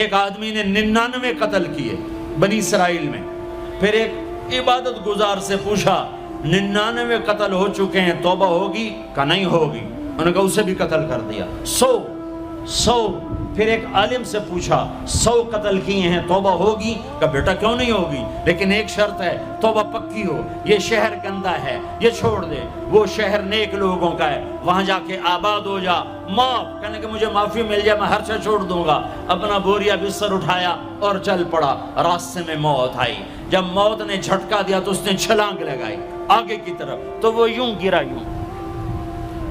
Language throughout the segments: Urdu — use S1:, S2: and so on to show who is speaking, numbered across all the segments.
S1: ایک آدمی نے 99 قتل کیے بنی اسرائیل میں. پھر ایک عبادت گزار سے پوچھا 99 قتل ہو چکے ہیں، توبہ ہوگی؟ کہ نہیں ہوگی. انہوں نے کہا اسے بھی قتل کر دیا. 100. پھر ایک عالم سے پوچھا 100 قتل کیے ہیں، توبہ ہوگی؟ کہ بیٹا کیوں نہیں ہوگی، لیکن ایک شرط ہے، توبہ پکی ہو. یہ شہر گندا ہے، یہ چھوڑ دے. وہ شہر نیک لوگوں کا ہے، وہاں جا کے آباد ہو جا. معاف کہنے کہ مجھے معافی مل جائے میں ہر شے چھوڑ دوں گا. اپنا بوریا بستر اٹھایا اور چل پڑا. راستے میں موت آئی. جب موت نے جھٹکا دیا تو اس نے چھلانگ لگائی آگے کی طرف، تو وہ یوں گرا، یوں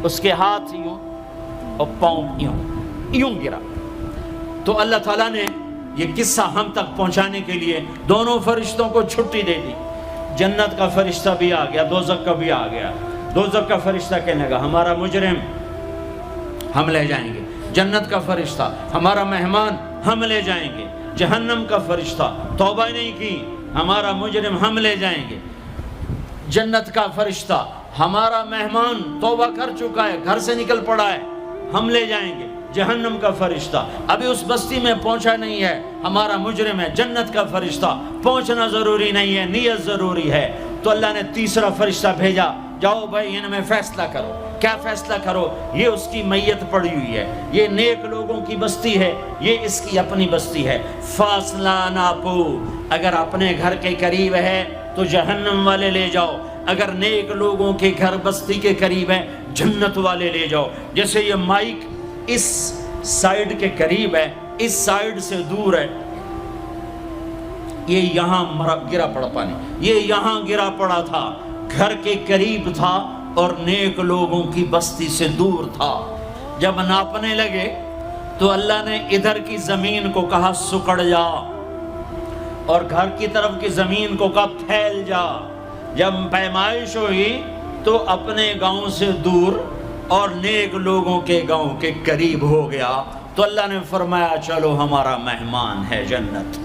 S1: اس کے ہاتھ یوں اور پاؤں یوں گرا. تو اللہ تعالیٰ نے یہ قصہ ہم تک پہنچانے کے لیے دونوں فرشتوں کو چھٹی دے دی. جنت کا فرشتہ بھی آ گیا، دوزخ کا بھی آ گیا. دوزخ کا فرشتہ کہنے لگا ہمارا مجرم ہم لے جائیں گے. جنت کا فرشتہ ہمارا مہمان ہم لے جائیں گے. جہنم کا فرشتہ توبہ نہیں کی ہمارا مجرم ہم لے جائیں گے. جنت کا فرشتہ ہمارا مہمان توبہ کر چکا ہے، گھر سے نکل پڑا ہے، ہم لے جائیں گے. جہنم کا فرشتہ ابھی اس بستی میں پہنچا نہیں ہے، ہمارا مجرم ہے. جنت کا فرشتہ پہنچنا ضروری نہیں ہے، نیت ضروری ہے. تو اللہ نے تیسرا فرشتہ بھیجا، جاؤ بھائی ان میں فیصلہ کرو. کیا فیصلہ کرو؟ یہ اس کی میت پڑی ہوئی ہے، یہ نیک لوگوں کی بستی ہے، یہ اس کی اپنی بستی ہے. فاصلہ ناپو، اگر اپنے گھر کے قریب ہے تو جہنم والے لے جاؤ، اگر نیک لوگوں کے گھر بستی کے قریب ہے جنت والے لے جاؤ. جیسے یہ مائک اس سائیڈ کے قریب ہے، اس سائیڈ سے دور ہے، یہ یہاں گرا پڑا پانی، یہ یہاں گرا پڑا تھا، گھر کے قریب تھا اور نیک لوگوں کی بستی سے دور تھا. جب ناپنے لگے تو اللہ نے ادھر کی زمین کو کہا سکڑ جا، اور گھر کی طرف کی زمین کو کہا پھیل جا. جب پیمائش ہوئی تو اپنے گاؤں سے دور اور نیک لوگوں کے گاؤں کے قریب ہو گیا. تو اللہ نے فرمایا چلو ہمارا مہمان ہے جنت.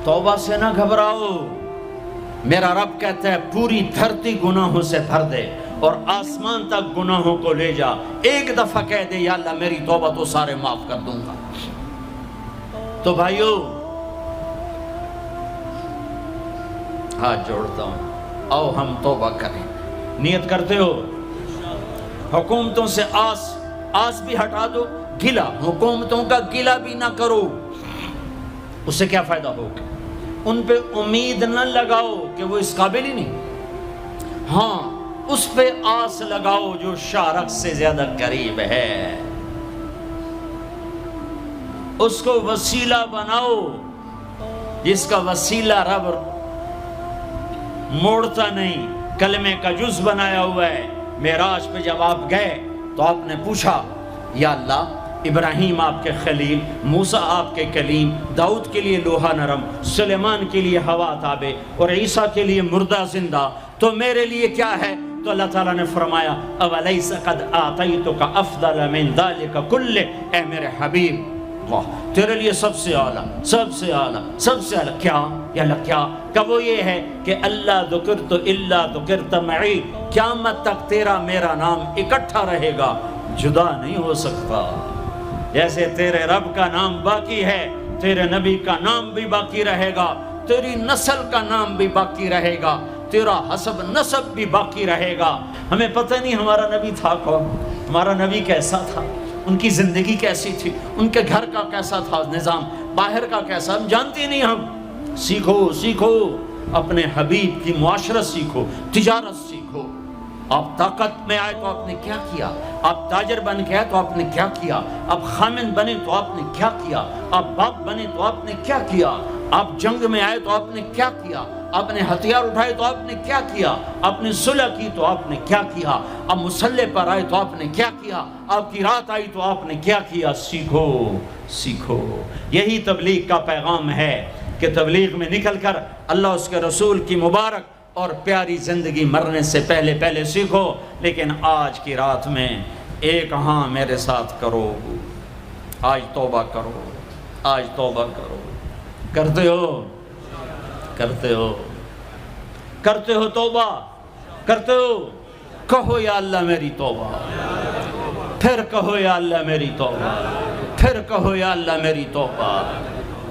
S1: توبہ سے نہ گھبراؤ، میرا رب کہتا ہے پوری دھرتی گناہوں سے بھر دے اور آسمان تک گناہوں کو لے جا. ایک دفعہ کہہ دے یا اللہ میری توبہ تو سارے معاف کر دوں گا. تو بھائیو ہاتھ جوڑتا ہوں، آؤ ہم توبہ کریں. نیت کرتے ہو؟ حکومتوں سے آس بھی ہٹا دو، گلا حکومتوں کا گلا بھی نہ کرو. اس سے کیا فائدہ ہوگا؟ ان پہ امید نہ لگاؤ کہ وہ اس قابل ہی نہیں. ہاں اس پہ آس لگاؤ جو شارک سے زیادہ قریب ہے، اس کو وسیلہ بناؤ جس کا وسیلہ رب موڑتا نہیں، کلمے کا جز بنایا ہوا ہے. معراج پہ جب آپ گئے تو آپ نے پوچھا یا اللہ ابراہیم آپ کے خلیل، موسیٰ آپ کے کلیم، داؤد کے لیے لوہا نرم، سلیمان کے لیے ہوا تابع اور عیسیٰ کے لیے مردہ زندہ، تو میرے لیے کیا ہے؟ تو اللہ تعالیٰ نے فرمایا اولیس قد آتیتک افضل من ذلک کلہ، اے میرے حبیب واہ تیرے لیے سب سے اعلیٰ، سب سے اعلیٰ، سب سے اعلیٰ کیا؟ یا اللہ کیا؟ کہ وہ یہ ہے کہ اللہ ذکرت الا ذکرت معی، قیامت تک تیرا میرا نام اکٹھا رہے گا، جدا نہیں ہو سکتا. جیسے تیرے رب کا نام باقی ہے، تیرے نبی کا نام بھی باقی رہے گا، تیری نسل کا نام بھی باقی رہے گا، تیرا حسب نسب بھی باقی رہے گا. ہمیں پتہ نہیں ہمارا نبی تھا کون، ہمارا نبی کیسا تھا، ان کی زندگی کیسی تھی، ان کے گھر کا کیسا تھا نظام، باہر کا کیسا، ہم جانتے نہیں. ہم سیکھو اپنے حبیب کی معاشرت سیکھو، تجارت سیکھو. آپ طاقت میں آئے تو آپ نے کیا کیا، آپ تاجر بن کے آئے تو آپ نے کیا کیا، آپ خامن بنے تو آپ نے کیا کیا، آپ باپ بنے تو آپ نے کیا کیا، آپ جنگ میں آئے تو آپ نے کیا کیا، آپ نے ہتھیار اٹھائے تو آپ نے کیا کیا، آپ نے صلح کی تو آپ نے کیا کیا، آپ مسلح پر آئے تو آپ نے کیا کیا، آپ کی رات آئی تو آپ نے کیا کیا. سیکھو. یہی تبلیغ کا پیغام ہے کہ تبلیغ میں نکل کر اللہ اس کے رسول کی مبارک اور پیاری زندگی مرنے سے پہلے سیکھو. لیکن آج کی رات میں ایک ہاں میرے ساتھ کرو، آج توبہ کرو، آج توبہ کرو. کرتے ہو توبہ، کرتے ہو؟ کہو یا اللہ میری توبہ، پھر کہو یا اللہ میری توبہ. پھر کہو یا اللہ میری توبہ۔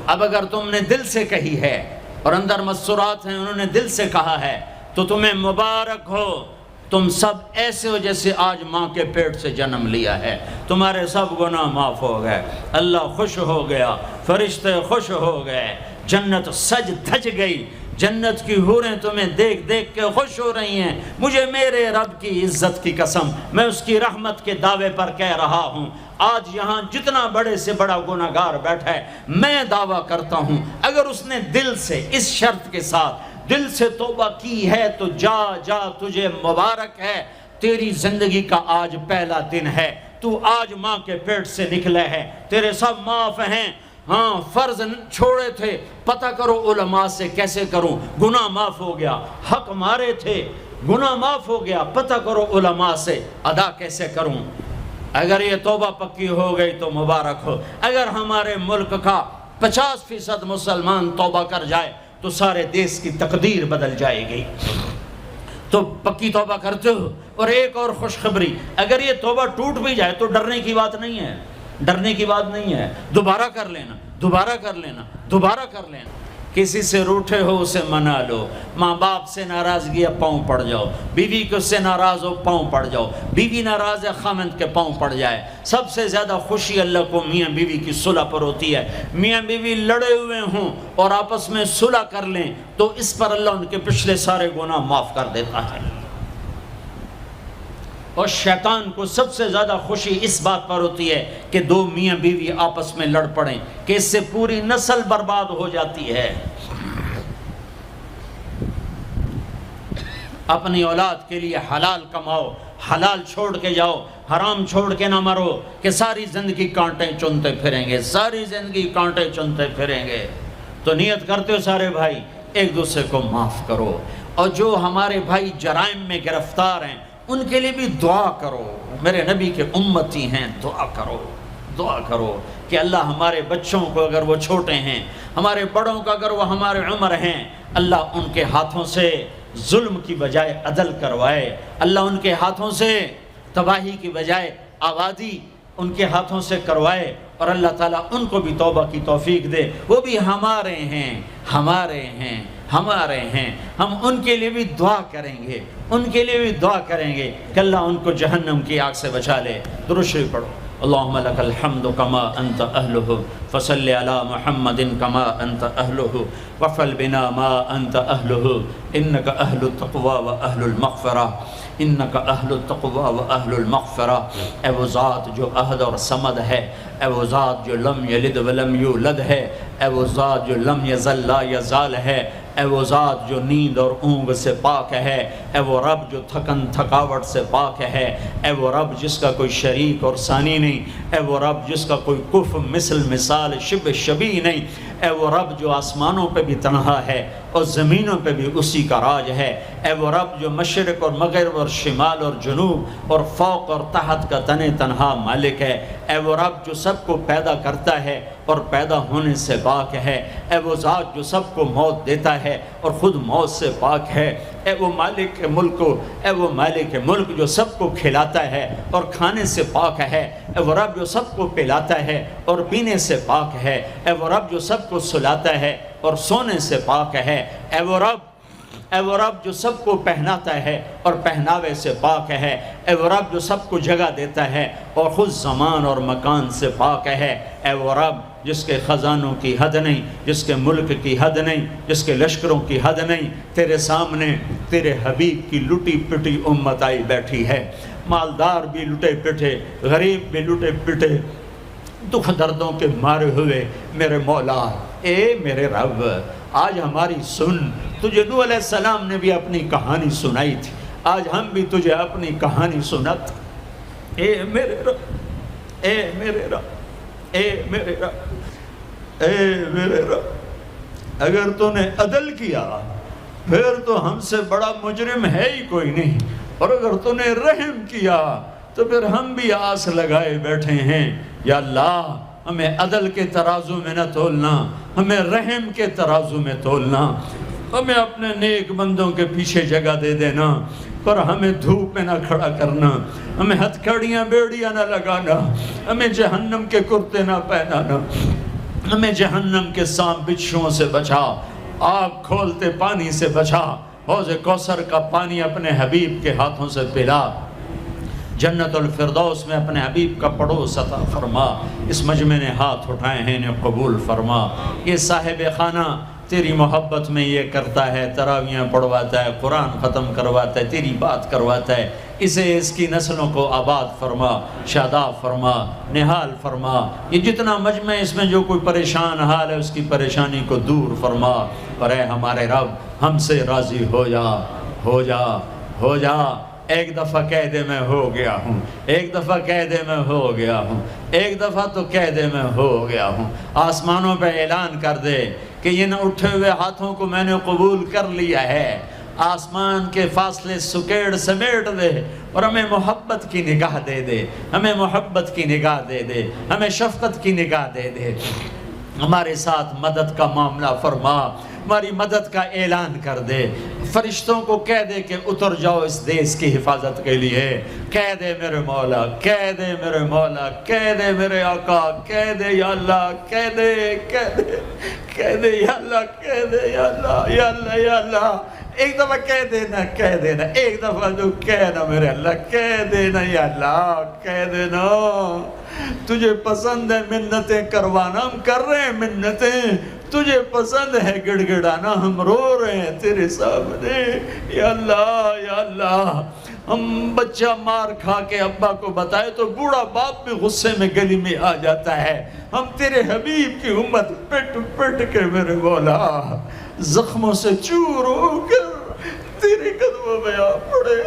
S1: اب اگر تم نے دل سے کہی ہے اور اندر مسرات ہیں انہوں نے دل سے کہا ہے تو تمہیں مبارک ہو، تم سب ایسے ہو جیسے آج ماں کے پیٹ سے جنم لیا ہے، تمہارے سب گناہ معاف ہو گئے، اللہ خوش ہو گیا، فرشتے خوش ہو گئے، جنت سج دھج گئی، جنت کی حوریں تمہیں دیکھ دیکھ کے خوش ہو رہی ہیں۔ مجھے میرے رب کی عزت کی قسم، میں اس کی رحمت کے دعوے پر کہہ رہا ہوں، آج یہاں جتنا بڑے سے بڑا گناہگار بیٹھا ہے، میں دعویٰ کرتا ہوں اگر اس نے دل سے اس شرط کے ساتھ دل سے توبہ کی ہے تو جا جا تجھے مبارک ہے، تیری زندگی کا آج پہلا دن ہے، تو آج ماں کے پیٹ سے نکلے ہے، تیرے سب معاف ہیں۔ ہاں فرض چھوڑے تھے، پتہ کرو علماء سے کیسے کروں، گناہ معاف ہو گیا، حق مارے تھے، گناہ معاف ہو گیا، پتہ کرو علماء سے ادا کیسے کروں۔ اگر یہ توبہ پکی ہو گئی تو مبارک ہو۔ اگر ہمارے ملک کا 50% مسلمان توبہ کر جائے تو سارے دیش کی تقدیر بدل جائے گی۔ تو پکی توبہ کرتے ہو۔ اور ایک اور خوشخبری، اگر یہ توبہ ٹوٹ بھی جائے تو ڈرنے کی بات نہیں ہے، ڈرنے کی بات نہیں ہے، دوبارہ کر لینا، دوبارہ کر لینا، دوبارہ کر لینا۔ کسی سے روٹھے ہو اسے منا لو، ماں باپ سے ناراضگی ہے پاؤں پڑ جاؤ، بیوی کو سے ناراض ہو پاؤں پڑ جاؤ، بیوی ناراض ہے خامند کے پاؤں پڑ جائے۔ سب سے زیادہ خوشی اللہ کو میاں بیوی کی صلح پر ہوتی ہے۔ میاں بیوی لڑے ہوئے ہوں اور آپس میں صلح کر لیں تو اس پر اللہ ان کے پچھلے سارے گناہ معاف کر دیتا ہے۔ اور شیطان کو سب سے زیادہ خوشی اس بات پر ہوتی ہے کہ دو میاں بیوی آپس میں لڑ پڑیں، کہ اس سے پوری نسل برباد ہو جاتی ہے۔ اپنی اولاد کے لیے حلال کماؤ، حلال چھوڑ کے جاؤ، حرام چھوڑ کے نہ مرو کہ ساری زندگی کانٹے چنتے پھریں گے، ساری زندگی کانٹے چنتے پھریں گے۔ تو نیت کرتے ہو سارے بھائی ایک دوسرے کو معاف کرو، اور جو ہمارے بھائی جرائم میں گرفتار ہیں ان کے لیے بھی دعا کرو، میرے نبی کے امتی ہیں، دعا کرو، دعا کرو کہ اللہ ہمارے بچوں کو اگر وہ چھوٹے ہیں، ہمارے بڑوں کو اگر وہ ہمارے عمر ہیں، اللہ ان کے ہاتھوں سے ظلم کی بجائے عدل کروائے، اللہ ان کے ہاتھوں سے تباہی کی بجائے آبادی ان کے ہاتھوں سے کروائے، اور اللہ تعالیٰ ان کو بھی توبہ کی توفیق دے۔ وہ بھی ہمارے ہیں، ہمارے ہیں، ہمارے ہیں، ہم ان کے لیے بھی دعا کریں گے، ان کے لیے بھی دعا کریں گے کہ اللہ ان کو جہنم کی آگ سے بچا لے۔ درود شریف پڑھو۔ اللہم لک الحمد کما انت اہلہ فصل علی محمد کما انت اہلہ وفعل بنا ما انت اہلہ انک اہل التقوی و اہل المغفرہ، انک اہل التقوی و اہل المغفرہ۔ اے وہ ذات جو احد اور صمد ہے، اے وہ ذات جو لم یلد ولم یولد ہے، اے وہ ذات جو لم یزل لا یزال ہے، اے وہ ذات جو نیند اور اونگ سے پاک ہے، اے وہ رب جو تھکن تھکاوٹ سے پاک ہے، اے وہ رب جس کا کوئی شریک اور ثانی نہیں، اے وہ رب جس کا کوئی کف مثل مثال شبہ شبیہ نہیں، اے وہ رب جو آسمانوں پہ بھی تنہا ہے اور زمینوں پہ بھی اسی کا راج ہے، اے وہ رب جو مشرق اور مغرب اور شمال اور جنوب اور فوق اور تحت کا تنہا مالک ہے، اے وہ رب جو سب کو پیدا کرتا ہے اور پیدا ہونے سے پاک ہے، اے وہ ذات جو سب کو موت دیتا ہے اور خود موت سے پاک ہے، اے وہ مالک ملک، اے وہ مالک ملک جو سب کو کھلاتا ہے اور کھانے سے پاک ہے، اے وہ رب جو سب کو پلاتا ہے اور پینے سے پاک ہے، اے وہ رب جو سب کو سلاتا ہے اور سونے سے پاک ہے، اے وہ رب جو سب کو پہناتا ہے اور پہناوے سے پاک ہے، اے وہ رب جو سب کو جگہ دیتا ہے اور خود زمان اور مکان سے پاک ہے، اے وہ رب جس کے خزانوں کی حد نہیں، جس کے ملک کی حد نہیں، جس کے لشکروں کی حد نہیں، تیرے سامنے تیرے حبیب کی لٹی پٹی امت آئی بیٹھی ہے، مالدار بھی لٹے پٹے، غریب بھی لٹے پٹے، دکھ دردوں کے مارے ہوئے میرے مولا، اے میرے رب آج ہماری سن۔ تجھے نوح علیہ السلام نے بھی اپنی کہانی سنائی تھی، آج ہم بھی تجھے اپنی کہانی سنت۔ اے میرے رب، اے میرے رب، اے میرے رب، اے میرے رب، اگر تو نے عدل کیا پھر تو ہم سے بڑا مجرم ہے ہی کوئی نہیں، اور اگر تو نے رحم کیا تو پھر ہم بھی آس لگائے بیٹھے ہیں۔ یا اللہ ہمیں عدل کے ترازو میں نہ تولنا، ہمیں رحم کے ترازو میں تولنا، ہمیں اپنے نیک بندوں کے پیچھے جگہ دے دینا۔ پر ہمیں دھوپ میں نہ کھڑا کرنا، ہمیں ہتھکڑیاں بیڑیاں نہ لگانا، ہمیں جہنم کے کرتے نہ پہنانا، ہمیں جہنم کے سانپ بچھوؤں سے بچا، آگ کھولتے پانی سے بچا، حوض کوثر کا پانی اپنے حبیب کے ہاتھوں سے پلا، جنت الفردوس میں اپنے حبیب کا پڑوس عطا فرما، اس مجمع نے ہاتھ اٹھائے ہیں انہیں قبول فرما۔ یہ صاحب خانہ تیری محبت میں یہ کرتا ہے، تراویاں پڑھواتا ہے، قرآن ختم کرواتا ہے، تیری بات کرواتا ہے، اسے اس کی نسلوں کو آباد فرما، شاداب فرما، نحال فرما۔ یہ جتنا مجمع اس میں جو کوئی پریشان حال ہے اس کی پریشانی کو دور فرما، اور اے ہمارے رب ہم سے راضی ہو جا، ہو جا، ہو جا۔ ایک دفعہ کہہ دے میں ہو گیا ہوں، ایک دفعہ کہہ دے میں ہو گیا ہوں، ایک دفعہ تو کہہ دے میں ہو گیا ہوں۔ آسمانوں پہ اعلان کر دے کہ ان اٹھے ہوئے ہاتھوں کو میں نے قبول کر لیا ہے، آسمان کے فاصلے سکیڑ سمیٹ دے اور ہمیں محبت کی نگاہ دے دے، ہمیں محبت کی نگاہ دے دے، ہمیں شفقت کی نگاہ دے دے، ہمارے ساتھ مدد کا معاملہ فرما، ہماری مدد کا اعلان کر دے، فرشتوں کو کہہ دے کہ اتر جاؤ اس دیس کی حفاظت کے لیے، کہہ دے میرے مولا، کہہ دے میرے مولا، کہہ دے میرے آقا، کہہ دے یا اللہ، کہہ دے، کہہ دے، کہہ دے یا اللہ، کہہ دے یا اللہ، یا اللہ، یا اللہ۔ ایک دفعہ کہہ دینا، کہہ دینا، ایک دفعہ جو کہنا میرے اللہ، کہہ دینا یا اللہ، کہہ دینا۔ تجھے پسند ہے منتیں کروانا، ہم کر رہے ہیں منتیں، تجھے پسند ہے گڑ گڑانا، ہم رو رہے ہیں تیرے سامنے، یا اللہ، یا اللہ۔ ہم بچہ مار کھا کے ابا کو بتائے تو بوڑھا باپ بھی غصے میں گلی میں آ جاتا ہے، ہم تیرے حبیب کی امت پٹ پٹ کے میرے مولا زخموں سے چور ہو کر تیرے قدموں میں آ پڑے۔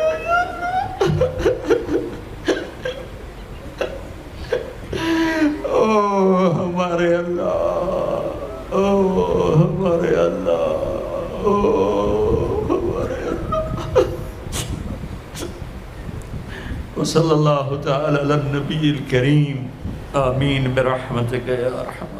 S1: او ہمارے اللہ، او ہمارے اللہ، او ہمارے اللہ۔ وصلی اللہ تعالی علی النبی الکریم، آمین برحمتک یا ارحم۔